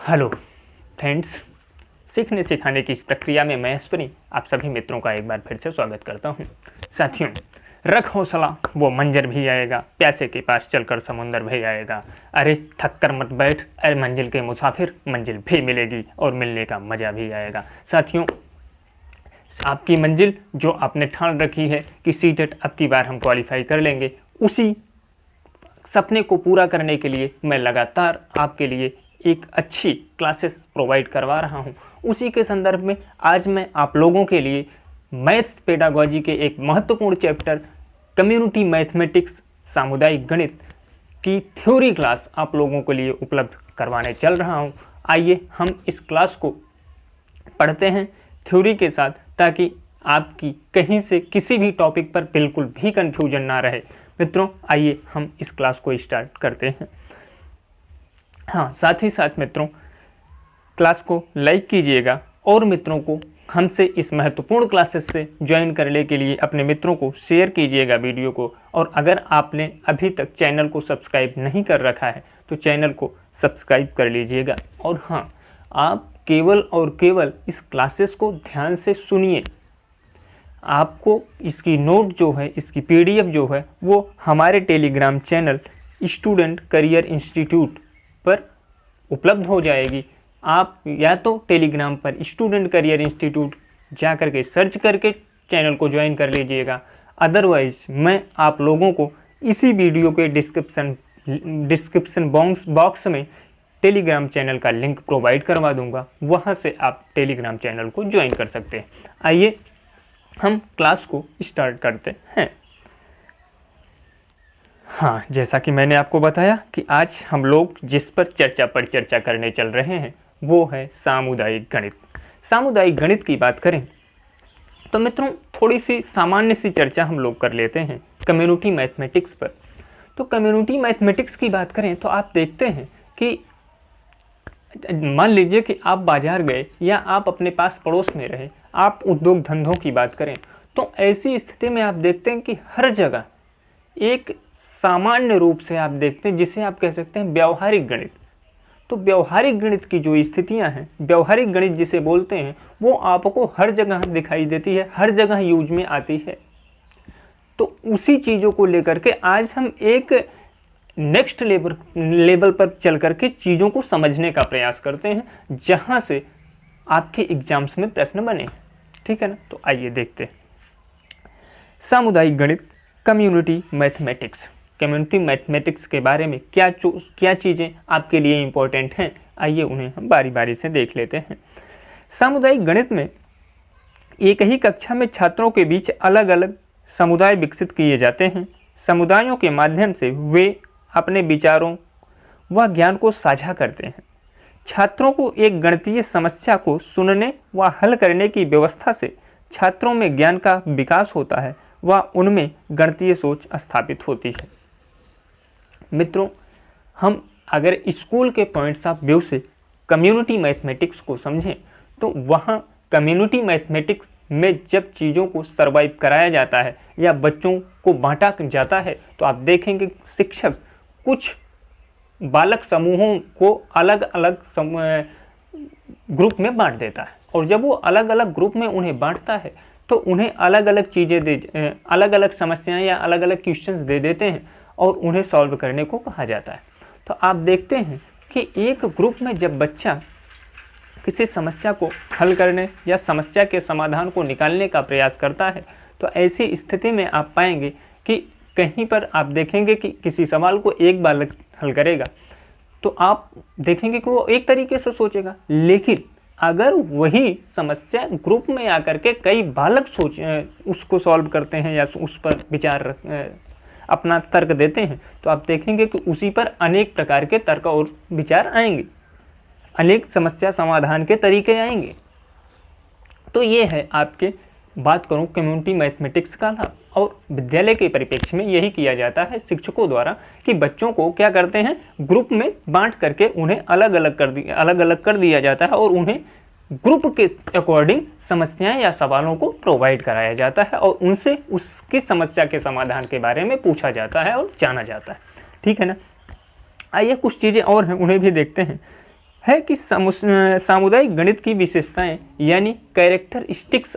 Hello friends, सीखने सिखाने की इस प्रक्रिया में मैं अश्विनी आप सभी मित्रों का एक बार फिर से स्वागत करता हूं। साथियों, रख हौसला, वो मंजर भी आएगा, प्यासे के पास चलकर समुंदर भी आएगा। अरे थक कर मत बैठ, अरे मंजिल के मुसाफिर, मंजिल भी मिलेगी और मिलने का मज़ा भी आएगा। साथियों, आपकी मंजिल जो आपने ठान रखी है कि सीटेट अब की बार हम क्वालिफाई कर लेंगे, उसी सपने को पूरा करने के लिए मैं लगातार आपके लिए एक अच्छी क्लासेस प्रोवाइड करवा रहा हूं। उसी के संदर्भ में आज मैं आप लोगों के लिए मैथ्स पेडागोजी के एक महत्वपूर्ण चैप्टर कम्युनिटी मैथमेटिक्स सामुदायिक गणित की थ्योरी क्लास आप लोगों के लिए उपलब्ध करवाने चल रहा हूं। आइए हम इस क्लास को पढ़ते हैं थ्योरी के साथ, ताकि आपकी कहीं से किसी भी टॉपिक पर बिल्कुल भी कन्फ्यूजन ना रहे। मित्रों, आइए हम इस क्लास को स्टार्ट करते हैं। हाँ, साथ ही साथ मित्रों, क्लास को लाइक कीजिएगा और मित्रों को हमसे इस महत्वपूर्ण क्लासेस से ज्वाइन करने के लिए अपने मित्रों को शेयर कीजिएगा वीडियो को। और अगर आपने अभी तक चैनल को सब्सक्राइब नहीं कर रखा है तो चैनल को सब्सक्राइब कर लीजिएगा। और हाँ, आप केवल और केवल इस क्लासेस को ध्यान से सुनिए। आपको इसकी नोट जो है, इसकी PDF जो है, वो हमारे Telegram channel student career institute पर उपलब्ध हो जाएगी। आप या तो टेलीग्राम पर स्टूडेंट करियर इंस्टीट्यूट जा करके सर्च करके चैनल को ज्वाइन कर लीजिएगा। अदरवाइज मैं आप लोगों को इसी वीडियो के डिस्क्रिप्शन बॉक्स में टेलीग्राम चैनल का लिंक प्रोवाइड करवा दूंगा, वहां से आप टेलीग्राम चैनल को ज्वाइन कर सकते हैं। आइए हम क्लास को स्टार्ट करते हैं। हाँ, जैसा कि मैंने आपको बताया कि आज हम लोग जिस पर चर्चा करने चल रहे हैं वो है सामुदायिक गणित। सामुदायिक गणित की बात करें तो मित्रों थोड़ी सी सामान्य सी चर्चा हम लोग कर लेते हैं कम्युनिटी मैथमेटिक्स पर। तो कम्युनिटी मैथमेटिक्स की बात करें तो आप देखते हैं कि मान लीजिए कि आप बाजार गए या आप अपने पास पड़ोस में रहे, आप उद्योग धंधों की बात करें तो ऐसी स्थिति में आप देखते हैं कि हर जगह एक सामान्य रूप से आप देखते हैं जिसे आप कह सकते हैं व्यवहारिक गणित। तो व्यवहारिक गणित की जो स्थितियां हैं, व्यवहारिक गणित जिसे बोलते हैं, वो आपको हर जगह दिखाई देती है, हर जगह यूज में आती है। तो उसी चीज़ों को लेकर के आज हम एक नेक्स्ट लेवल पर चल करके चीज़ों को समझने का प्रयास करते हैं, जहां से आपके एग्जाम्स में प्रश्न बने। ठीक है ना? तो आइए देखते हैं सामुदायिक गणित, कम्युनिटी मैथमेटिक्स। कम्युनिटी मैथमेटिक्स के बारे में क्या चीज़ें आपके लिए इम्पोर्टेंट हैं, आइए उन्हें हम बारी बारी से देख लेते हैं। सामुदायिक गणित में एक ही कक्षा में छात्रों के बीच अलग अलग समुदाय विकसित किए जाते हैं। समुदायों के माध्यम से वे अपने विचारों व ज्ञान को साझा करते हैं। छात्रों को एक गणितीय समस्या को सुनने व हल करने की व्यवस्था से छात्रों में ज्ञान का विकास होता है व उनमें गणितीय सोच स्थापित होती है। मित्रों, हम अगर स्कूल के पॉइंट्स ऑफ व्यू से कम्युनिटी मैथमेटिक्स को समझें तो वहाँ कम्युनिटी मैथमेटिक्स में जब चीज़ों को सर्वाइव कराया जाता है या बच्चों को बांटा जाता है तो आप देखेंगे शिक्षक कुछ बालक समूहों को अलग अलग ग्रुप में बांट देता है। और जब वो अलग अलग ग्रुप में उन्हें बांटता है तो उन्हें अलग अलग चीज़ें अलग अलग समस्याएं या अलग अलग क्वेश्चंस दे देते हैं और उन्हें सॉल्व करने को कहा जाता है। तो आप देखते हैं कि एक ग्रुप में जब बच्चा किसी समस्या को हल करने या समस्या के समाधान को निकालने का प्रयास करता है तो ऐसी स्थिति में आप पाएंगे कि कहीं पर आप देखेंगे कि किसी सवाल को एक बालक हल करेगा तो आप देखेंगे कि वो एक तरीके से सोचेगा, लेकिन अगर वही समस्या ग्रुप में आकर के कई बालक उसको सॉल्व करते हैं या उस पर विचार अपना तर्क देते हैं तो आप देखेंगे कि उसी पर अनेक प्रकार के तर्क और विचार आएंगे, अनेक समस्या समाधान के तरीके आएंगे। तो ये है आपके बात करूं कम्युनिटी मैथमेटिक्स का लाभ। और विद्यालय के परिप्रेक्ष्य में यही किया जाता है शिक्षकों द्वारा कि बच्चों को क्या करते हैं, ग्रुप में बांट करके उन्हें अलग अलग कर दिया जाता है और उन्हें ग्रुप के अकॉर्डिंग समस्याएं या सवालों को प्रोवाइड कराया जाता है और उनसे उसकी समस्या के समाधान के बारे में पूछा जाता है और जाना जाता है। ठीक है ना? आइए कुछ चीज़ें और हैं उन्हें भी देखते हैं। है कि सामुदायिक गणित की विशेषताएं यानी कैरेक्टरिस्टिक्स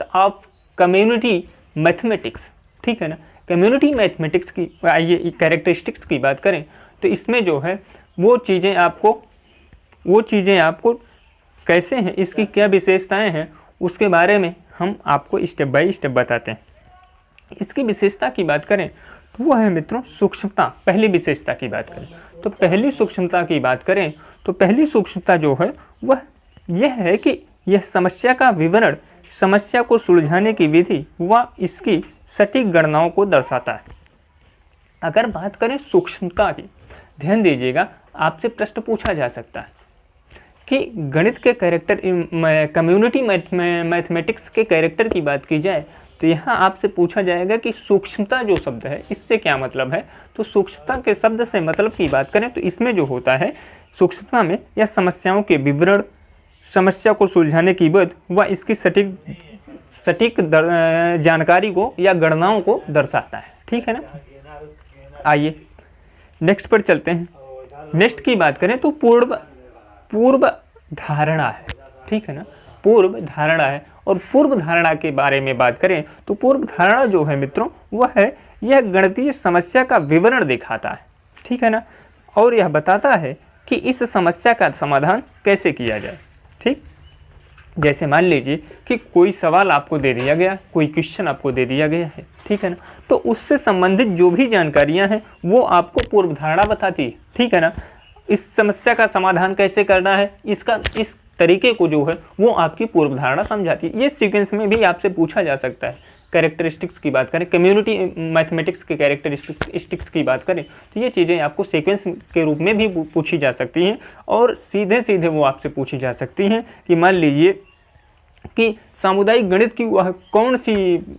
ऑफ कम्युनिटी मैथमेटिक्स, ठीक है ना। कम्युनिटी मैथमेटिक्स की आइए कैरेक्टरिस्टिक्स की बात करें तो इसमें जो है वो चीज़ें आपको कैसे हैं, इसकी क्या विशेषताएं हैं, उसके बारे में हम आपको स्टेप बाय स्टेप बताते हैं। इसकी विशेषता की बात करें तो वो है मित्रों सूक्ष्मता। पहली विशेषता की बात करें तो पहली सूक्ष्मता की बात करें तो पहली सूक्ष्मता जो है वह यह है कि यह समस्या का विवरण, समस्या को सुलझाने की विधि व इसकी सटीक गणनाओं को दर्शाता है। अगर बात करें सूक्ष्मता की, ध्यान दीजिएगा, आपसे प्रश्न पूछा जा सकता है कि गणित के कैरेक्टर, कम्युनिटी मैथमेटिक्स के कैरेक्टर की बात की जाए तो यहाँ आपसे पूछा जाएगा कि सूक्ष्मता जो शब्द है इससे क्या मतलब है। तो सूक्ष्मता के शब्द से मतलब की बात करें तो इसमें जो होता है सूक्ष्मता में यह समस्याओं के विवरण, समस्या को सुलझाने की विधि व इसकी सटीक जानकारी को या गणनाओं को दर्शाता है, ठीक है ना। आइए नेक्स्ट पर चलते हैं। नेक्स्ट की बात करें तो पूर्व धारणा है, ठीक है ना, पूर्व धारणा है। और पूर्व धारणा के बारे में बात करें तो पूर्व धारणा जो है मित्रों वह है यह गणितीय समस्या का विवरण दिखाता है, ठीक है ना, और यह बताता है कि इस समस्या का समाधान कैसे किया जाए। ठीक, जैसे मान लीजिए कि कोई सवाल आपको दे दिया गया, कोई क्वेश्चन आपको दे दिया गया है, ठीक है ना, तो उससे संबंधित जो भी जानकारियां हैं वो आपको पूर्व धारणा बताती है, ठीक है ना। इस समस्या का समाधान कैसे करना है, इस तरीके को जो है वो आपकी पूर्व धारणा समझाती है। ये सीक्वेंस में भी आपसे पूछा जा सकता है। कैरेक्टरिस्टिक्स की बात करें, कम्युनिटी मैथमेटिक्स के कैरेक्टरिस्टिक्स की बात करें तो ये चीज़ें आपको सीक्वेंस के रूप में भी पूछी जा सकती हैं और सीधे सीधे वो आपसे पूछी जा सकती हैं कि मान लीजिए कि सामुदायिक गणित की वह कौन सी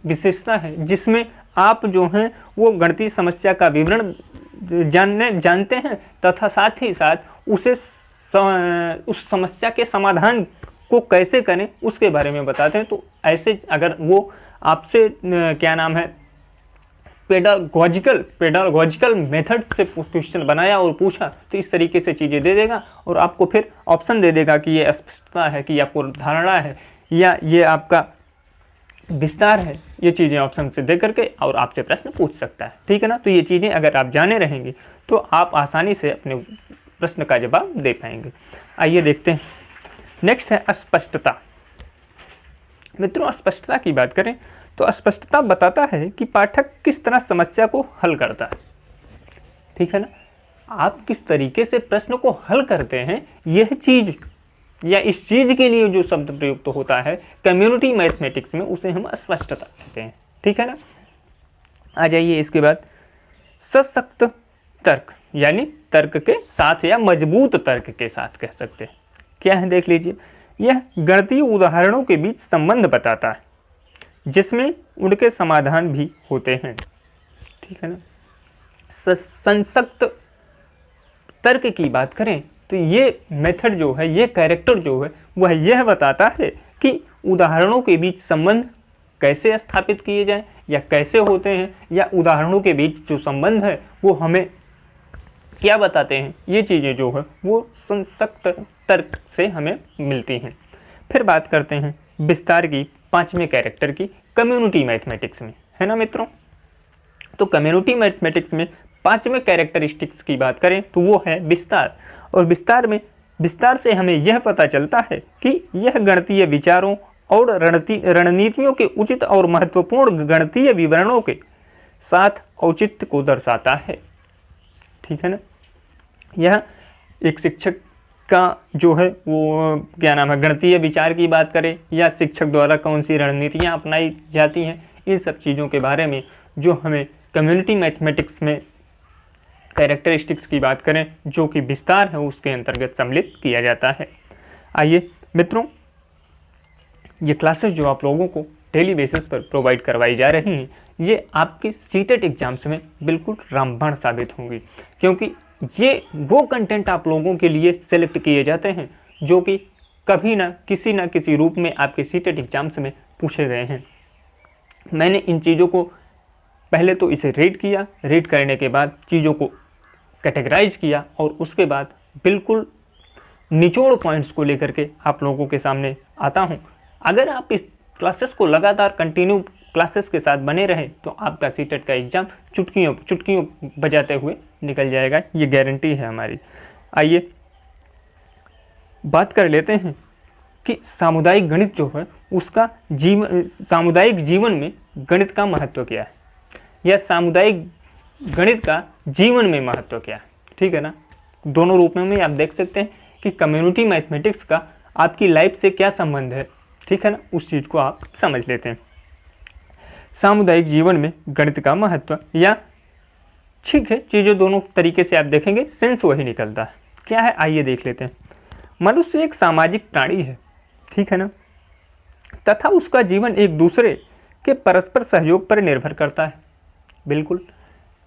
विशेषता है जिसमें आप जो हैं वो गणितीय समस्या का विवरण जानते हैं तथा साथ ही साथ उस समस्या के समाधान को कैसे करें उसके बारे में बताते हैं। तो ऐसे अगर वो आपसे क्या नाम है पेडागोजिकल मेथड से क्वेश्चन बनाया और पूछा तो इस तरीके से चीज़ें दे देगा और आपको फिर ऑप्शन दे देगा कि ये अस्पष्टता है कि या पूर्व धारणा है या ये आपका विस्तार है। ये चीज़ें ऑप्शन से दे करके और आपसे प्रश्न पूछ सकता है, ठीक है ना। तो ये चीज़ें अगर आप जाने रहेंगे तो आप आसानी से अपने प्रश्न का जवाब दे पाएंगे। आइए देखते हैं, नेक्स्ट है अस्पष्टता। मित्रों, अस्पष्टता की बात करें तो अस्पष्टता बताता है कि पाठक किस तरह समस्या को हल करता है, ठीक है ना। आप किस तरीके से प्रश्न को हल करते हैं, यह चीज़ या इस चीज़ के लिए जो शब्द प्रयुक्त तो होता है कम्युनिटी मैथमेटिक्स में, उसे हम अस्पष्टता कहते हैं, ठीक है ना। आ जाइए इसके बाद सशक्त तर्क, यानी तर्क के साथ या मजबूत तर्क के साथ कह सकते हैं। क्या है देख लीजिए, यह गणितीय उदाहरणों के बीच संबंध बताता है जिसमें उनके समाधान भी होते हैं, ठीक है ना। संसक्त तर्क की बात करें तो ये मेथड जो है, ये कैरेक्टर जो है वह यह बताता है कि उदाहरणों के बीच संबंध कैसे स्थापित किए जाएं या कैसे होते हैं, या उदाहरणों के बीच जो संबंध है वो हमें क्या बताते हैं। ये चीज़ें जो है वो संसक्त तर्क से हमें मिलती हैं। फिर बात करते हैं विस्तार की, पांचवें कैरेक्टर की, कम्युनिटी मैथमेटिक्स में, है ना मित्रों। तो कम्युनिटी मैथमेटिक्स में पांचवें कैरेक्टरिस्टिक्स की बात करें तो वो है विस्तार। और विस्तार से हमें यह पता चलता है कि यह गणितीय विचारों और रणनीतियों के उचित और महत्वपूर्ण गणितीय विवरणों के साथ औचित्य को दर्शाता है, ठीक है ना। यह एक शिक्षक का जो है वो क्या नाम है गणितीय विचार की बात करें या शिक्षक द्वारा कौन सी रणनीतियाँ अपनाई जाती हैं, इन सब चीज़ों के बारे में जो हमें कम्युनिटी मैथमेटिक्स में कैरेक्टरिस्टिक्स की बात करें जो कि विस्तार है उसके अंतर्गत सम्मिलित किया जाता है। आइए मित्रों, ये क्लासेस जो आप लोगों को डेली बेसिस पर प्रोवाइड करवाई जा रही हैं ये आपके सीटेट एग्जाम्स में बिल्कुल रामबाण साबित होंगी, क्योंकि ये वो कंटेंट आप लोगों के लिए सेलेक्ट किए जाते हैं जो कि कभी ना किसी रूप में आपके सीटेट एग्जाम्स में पूछे गए हैं। मैंने इन चीज़ों को पहले तो इसे रीड किया, रीड करने के बाद चीज़ों को कैटेगराइज किया और उसके बाद बिल्कुल निचोड़ पॉइंट्स को लेकर के आप लोगों के सामने आता हूँ। अगर आप इस क्लासेस को लगातार कंटिन्यू क्लासेस के साथ बने रहें तो आपका सीटेट का एग्ज़ाम चुटकियों बजाते हुए निकल जाएगा, ये गारंटी है हमारी। आइए बात कर लेते हैं कि सामुदायिक गणित जो है उसका सामुदायिक जीवन में गणित का महत्व क्या है, या सामुदायिक गणित का जीवन में महत्व क्या है। ठीक है ना, दोनों रूपों में आप देख सकते हैं कि कम्युनिटी मैथमेटिक्स का आपकी लाइफ से क्या संबंध है। ठीक है ना, उस चीज़ को आप समझ लेते हैं। सामुदायिक जीवन में गणित का महत्व, या ठीक है, चीज़ें दोनों तरीके से आप देखेंगे, सेंस वही निकलता है। क्या है, आइए देख लेते हैं। मनुष्य एक सामाजिक प्राणी है, ठीक है ना, तथा उसका जीवन एक दूसरे के परस्पर सहयोग पर निर्भर करता है। बिल्कुल,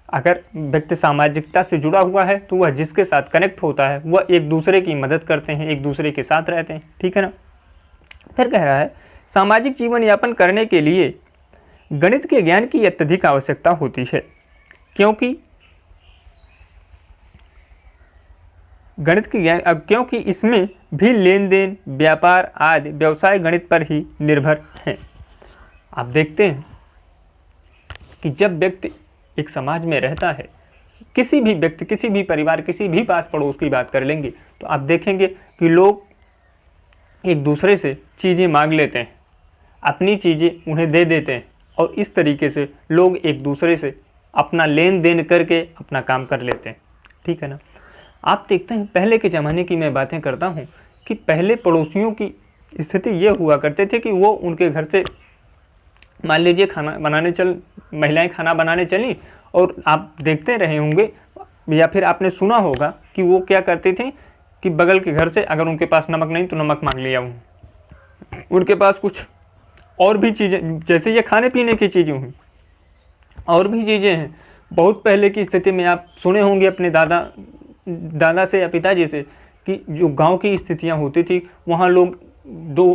अगर व्यक्ति सामाजिकता से जुड़ा हुआ है तो वह जिसके साथ कनेक्ट होता है वह एक दूसरे की मदद करते हैं, एक दूसरे के साथ रहते हैं। ठीक है ना। फिर कह रहा है सामाजिक जीवन यापन करने के लिए गणित के ज्ञान की अत्यधिक आवश्यकता होती है, क्योंकि इसमें भी लेन देन, व्यापार आदि व्यवसाय गणित पर ही निर्भर हैं। आप देखते हैं कि जब व्यक्ति एक समाज में रहता है, किसी भी व्यक्ति, किसी भी परिवार, किसी भी पास पड़ोस की बात कर लेंगे तो आप देखेंगे कि लोग एक दूसरे से चीज़ें मांग लेते हैं, अपनी चीज़ें उन्हें दे देते हैं, और इस तरीके से लोग एक दूसरे से अपना लेन देन करके अपना काम कर लेते हैं। ठीक है ना। आप देखते हैं पहले के ज़माने की मैं बातें करता हूँ कि पहले पड़ोसियों की स्थिति ये हुआ करते थे कि वो उनके घर से मान लीजिए महिलाएं खाना बनाने चली, और आप देखते रहे होंगे या फिर आपने सुना होगा कि वो क्या करते थे कि बगल के घर से अगर उनके पास नमक नहीं तो नमक मांग लिया, उनके पास कुछ और भी चीज़ें, जैसे ये खाने पीने की चीज़ें हुई, और भी चीज़ें हैं। बहुत पहले की स्थिति में आप सुने होंगे अपने दादा से या पिताजी से कि जो गांव की स्थितियां होती थी, वहाँ लोग दो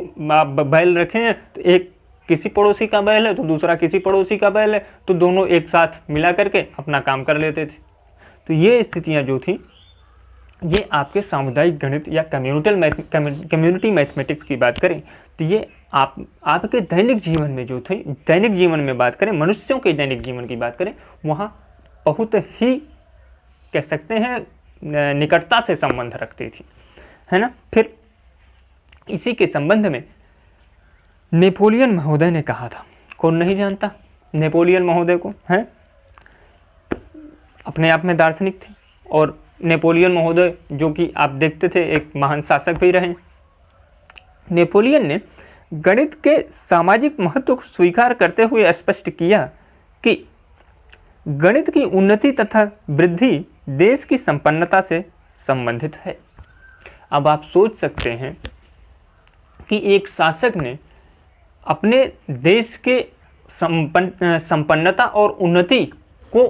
बैल रखे हैं, तो एक किसी पड़ोसी का बैल है तो दूसरा किसी पड़ोसी का बैल है, तो दोनों एक साथ मिला करके अपना काम कर लेते थे। तो ये स्थितियां जो थी, ये आपके सामुदायिक गणित या कम्युनिटी मैथमेटिक्स की बात करें तो ये आपके दैनिक जीवन में जो थे, दैनिक जीवन में बात करें, मनुष्यों के दैनिक जीवन की बात करें, वहाँ बहुत ही कह सकते हैं निकटता से संबंध रखती थी, है ना। फिर इसी के संबंध में नेपोलियन महोदय ने कहा था, कौन नहीं जानता नेपोलियन महोदय को, हैं, अपने आप में दार्शनिक थे, और नेपोलियन महोदय जो कि आप देखते थे एक महान शासक भी रहे। नेपोलियन ने गणित के सामाजिक महत्व को स्वीकार करते हुए स्पष्ट किया कि गणित की उन्नति तथा वृद्धि देश की संपन्नता से संबंधित है। अब आप सोच सकते हैं कि एक शासक ने अपने देश के संपन्नता और उन्नति को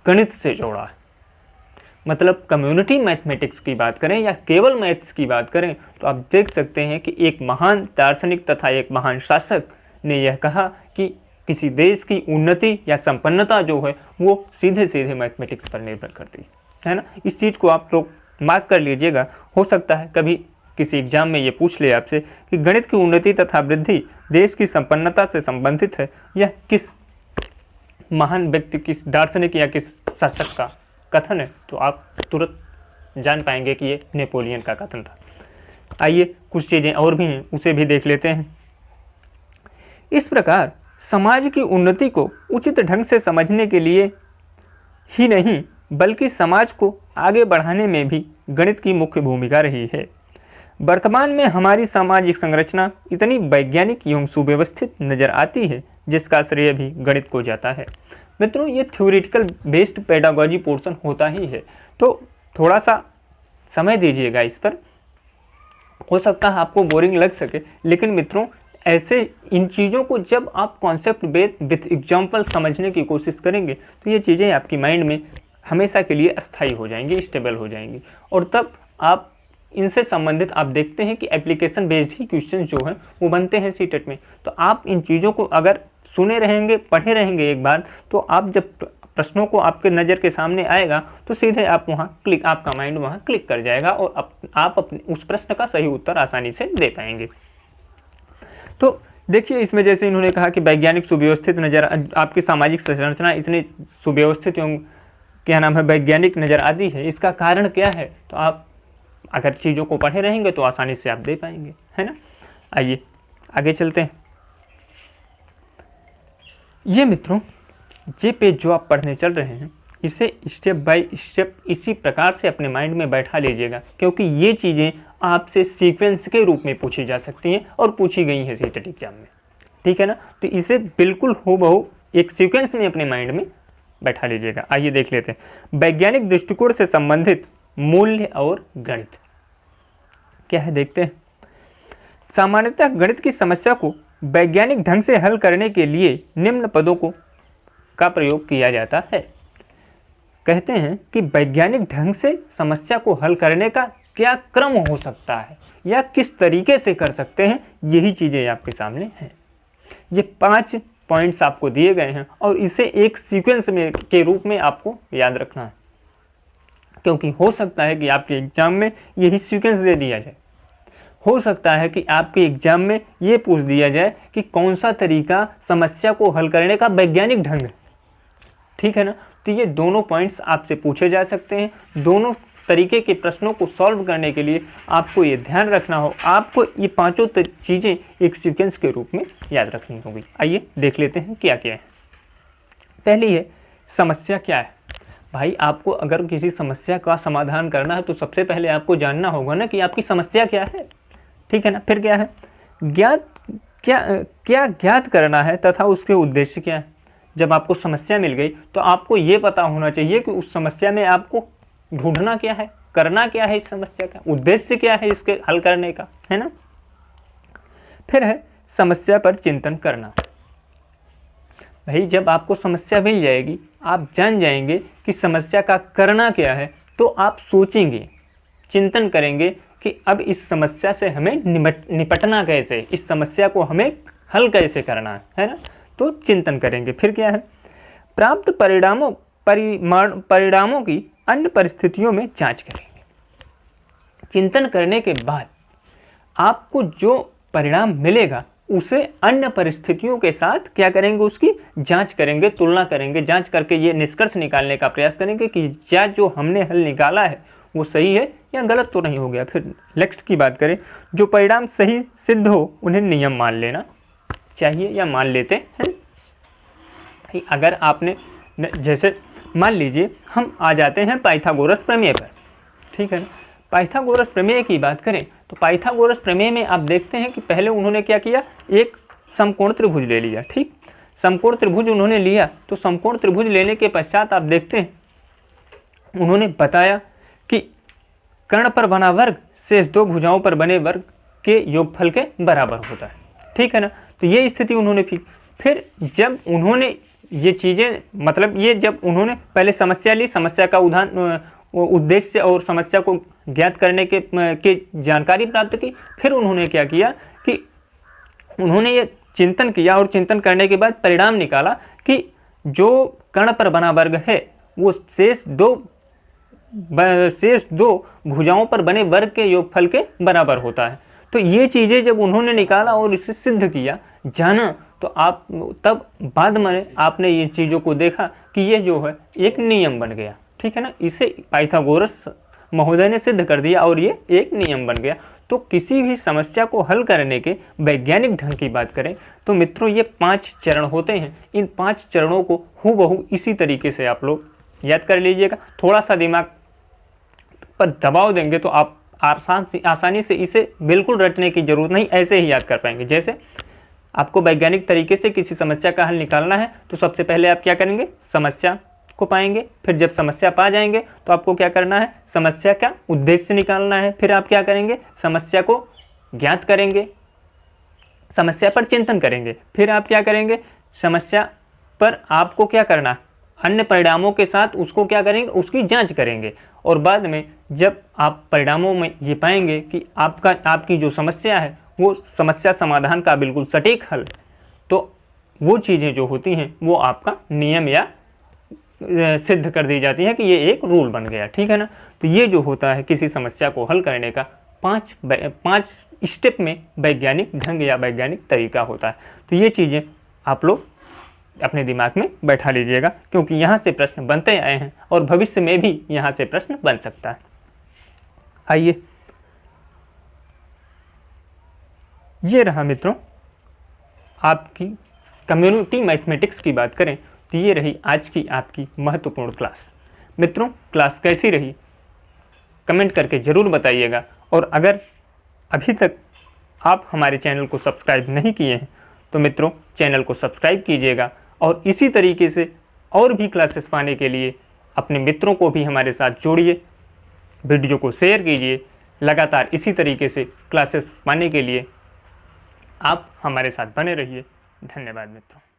गणित से जोड़ा है। मतलब कम्युनिटी मैथमेटिक्स की बात करें या केवल मैथ्स की बात करें तो आप देख सकते हैं कि एक महान दार्शनिक तथा एक महान शासक ने यह कहा कि किसी देश की उन्नति या संपन्नता जो है वो सीधे सीधे मैथमेटिक्स पर निर्भर करती है ना। इस चीज़ को आप लोग मार्क कर लीजिएगा। हो सकता है कभी किसी एग्जाम में ये पूछ ले आपसे कि गणित की उन्नति तथा वृद्धि देश की संपन्नता से संबंधित है, यह किस महान व्यक्ति, किस दार्शनिक या किस शासक का कथन है, तो आप तुरंत जान पाएंगे कि ये नेपोलियन का कथन था। आइए कुछ चीज़ें और भी हैं, उसे भी देख लेते हैं। इस प्रकार समाज की उन्नति को उचित ढंग से समझने के लिए ही नहीं बल्कि समाज को आगे बढ़ाने में भी गणित की मुख्य भूमिका रही है। वर्तमान में हमारी सामाजिक संरचना इतनी वैज्ञानिक एवं सुव्यवस्थित नज़र आती है जिसका श्रेय भी गणित को जाता है। मित्रों, ये थ्योरेटिकल बेस्ड पेडागॉजी पोर्शन होता ही है, तो थोड़ा सा समय दीजिएगा इस पर। हो सकता है आपको बोरिंग लग सके, लेकिन मित्रों ऐसे इन चीज़ों को जब आप कॉन्सेप्ट बेस्ड विथ एग्जाम्पल समझने की कोशिश करेंगे तो ये चीज़ें आपकी माइंड में हमेशा के लिए अस्थायी हो जाएंगी, स्टेबल हो जाएंगी, और तब आप इनसे संबंधित आप देखते हैं कि एप्लीकेशन बेस्ड ही क्वेश्चंस जो हैं वो बनते हैं सीटेट में। तो आप इन चीज़ों को अगर सुने रहेंगे, पढ़े रहेंगे एक बार, तो आप जब प्रश्नों को आपके नज़र के सामने आएगा तो सीधे आप वहाँ क्लिक, आपका माइंड वहाँ क्लिक कर जाएगा और आप अपने उस प्रश्न का सही उत्तर आसानी से दे पाएंगे। तो देखिए इसमें जैसे इन्होंने कहा कि वैज्ञानिक सुव्यवस्थित नज़र, आपकी सामाजिक संरचना इतनी सुव्यवस्थित एवं क्या नाम है वैज्ञानिक नज़र आती है, इसका कारण क्या है? तो आप अगर चीज़ों को पढ़े रहेंगे तो आसानी से आप दे पाएंगे, है ना। आइए आगे चलते हैं। ये मित्रों ये पेज जो आप पढ़ने चल रहे हैं इसे स्टेप बाय स्टेप इसी प्रकार से अपने माइंड में बैठा लीजिएगा, क्योंकि ये चीज़ें आपसे सीक्वेंस के रूप में पूछी जा सकती हैं और पूछी गई हैं सीटेट एग्जाम में, ठीक है ना। तो इसे बिल्कुल हूबहू एक सीक्वेंस में अपने माइंड में बैठा लीजिएगा। आइए देख लेते हैं वैज्ञानिक दृष्टिकोण से संबंधित मूल्य और गणित क्या है, देखते हैं। सामान्यतः गणित की समस्या को वैज्ञानिक ढंग से हल करने के लिए निम्न पदों का प्रयोग किया जाता है। कहते हैं कि वैज्ञानिक ढंग से समस्या को हल करने का क्या क्रम हो सकता है या किस तरीके से कर सकते हैं, यही चीज़ें आपके सामने हैं। ये 5 पॉइंट्स आपको दिए गए हैं और इसे एक सीक्वेंस में के रूप में आपको याद रखना है, क्योंकि हो सकता है कि आपके एग्जाम में यही सीक्वेंस दे दिया जाए। हो सकता है कि आपके एग्जाम में ये पूछ दिया जाए कि कौन सा तरीका समस्या को हल करने का वैज्ञानिक ढंग है, ठीक है ना। तो ये दोनों पॉइंट्स आपसे पूछे जा सकते हैं। दोनों तरीके के प्रश्नों को सॉल्व करने के लिए आपको ये ध्यान रखना हो, आपको ये पांचों चीज़ें एक सीक्वेंस के रूप में याद रखनी होगी। आइए देख लेते हैं क्या क्या है। पहली है समस्या क्या है। भाई आपको अगर किसी समस्या का समाधान करना है तो सबसे पहले आपको जानना होगा ना कि आपकी समस्या क्या है, ठीक है ना। फिर क्या है क्या ज्ञात करना है तथा उसके उद्देश्य क्या है। जब आपको समस्या मिल गई तो आपको ये पता होना चाहिए कि उस समस्या में आपको ढूंढना क्या है, करना क्या है, इस समस्या का उद्देश्य क्या है इसके हल करने का, है ना। फिर है समस्या पर चिंतन करना। भाई जब आपको समस्या मिल जाएगी, आप जान जाएंगे कि समस्या का करना क्या है, तो आप सोचेंगे, चिंतन करेंगे कि अब इस समस्या से हमें निपटना कैसे, इस समस्या को हमें हल कैसे करना है ना। तो चिंतन करेंगे। फिर क्या है प्राप्त परिणामों की अन्य परिस्थितियों में जांच करेंगे। चिंतन करने के बाद आपको जो परिणाम मिलेगा उसे अन्य परिस्थितियों के साथ क्या करेंगे, उसकी जांच करेंगे, तुलना करेंगे, जांच करके ये निष्कर्ष निकालने का प्रयास करेंगे कि क्या जो हमने हल निकाला है वो सही है या गलत तो नहीं हो गया। फिर नेक्स्ट की बात करें, जो परिणाम सही सिद्ध हो उन्हें नियम मान लेना चाहिए या मान लेते हैं। अगर आपने जैसे मान लीजिए हम आ जाते हैं पाइथागोरस प्रमेय पर, ठीक है ना। पाइथागोरस प्रमेय की बात करें तो पाइथागोरस प्रमेय में आप देखते हैं कि पहले उन्होंने क्या किया, एक समकोण त्रिभुज ले लिया, ठीक। समकोण त्रिभुज उन्होंने लिया तो समकोण त्रिभुज लेने के पश्चात आप देखते हैं उन्होंने बताया कि कर्ण पर बना वर्ग शेष 2 भुजाओं पर बने वर्ग के योगफल के बराबर होता है, ठीक है ना। तो ये स्थिति उन्होंने फिर जब उन्होंने ये चीज़ें मतलब ये जब उन्होंने पहले समस्या ली, समस्या का उद्देश्य और समस्या को ज्ञात करने के जानकारी प्राप्त की, फिर उन्होंने क्या किया कि उन्होंने ये चिंतन किया और चिंतन करने के बाद परिणाम निकाला कि जो कर्ण पर बना वर्ग है वो शेष दो भुजाओं पर बने वर्ग के योगफल के बराबर होता है। तो ये चीज़ें जब उन्होंने निकाला और इसे सिद्ध किया, जाना, तो आप तब बाद में आपने ये चीज़ों को देखा कि ये जो है एक नियम बन गया, ठीक है ना। इसे पाइथागोरस महोदय ने सिद्ध कर दिया और ये एक नियम बन गया। तो किसी भी समस्या को हल करने के वैज्ञानिक ढंग की बात करें तो मित्रों ये 5 चरण होते हैं। इन 5 चरणों को हूबहू इसी तरीके से आप लोग याद कर लीजिएगा। थोड़ा सा दिमाग पर दबाव देंगे तो आप आसानी से इसे बिल्कुल रटने की जरूरत नहीं, ऐसे ही याद कर पाएंगे। जैसे आपको वैज्ञानिक तरीके से किसी समस्या का हल निकालना है तो सबसे पहले आप क्या करेंगे, समस्या को पाएंगे। फिर जब समस्या पा जाएंगे तो आपको क्या करना है, समस्या का उद्देश्य निकालना है। फिर आप क्या करेंगे, समस्या को ज्ञात करेंगे, समस्या पर चिंतन करेंगे। फिर आप क्या करेंगे, समस्या पर आपको क्या करना, अन्य परिणामों के साथ उसको क्या करेंगे, उसकी जांच करेंगे। और बाद में जब आप परिणामों में ये पाएंगे कि आपकी जो समस्या है वो समस्या समाधान का बिल्कुल सटीक हल, तो वो चीज़ें जो होती हैं वो आपका नियम या सिद्ध कर दी जाती हैं कि ये एक रूल बन गया, ठीक है ना। तो ये जो होता है किसी समस्या को हल करने का पाँच स्टेप में वैज्ञानिक ढंग या वैज्ञानिक तरीका होता है। तो ये चीज़ें आप लोग अपने दिमाग में बैठा लीजिएगा, क्योंकि यहाँ से प्रश्न बनते आए हैं और भविष्य में भी यहाँ से प्रश्न बन सकता है। आइए, ये रहा मित्रों आपकी कम्युनिटी मैथमेटिक्स की बात करें तो ये रही आज की आपकी महत्वपूर्ण क्लास। मित्रों, क्लास कैसी रही कमेंट करके ज़रूर बताइएगा, और अगर अभी तक आप हमारे चैनल को सब्सक्राइब नहीं किए हैं तो मित्रों चैनल को सब्सक्राइब कीजिएगा, और इसी तरीके से और भी क्लासेस पाने के लिए अपने मित्रों को भी हमारे साथ जोड़िए, वीडियो को शेयर कीजिए। लगातार इसी तरीके से क्लासेस पाने के लिए आप हमारे साथ बने रहिए। धन्यवाद मित्रों।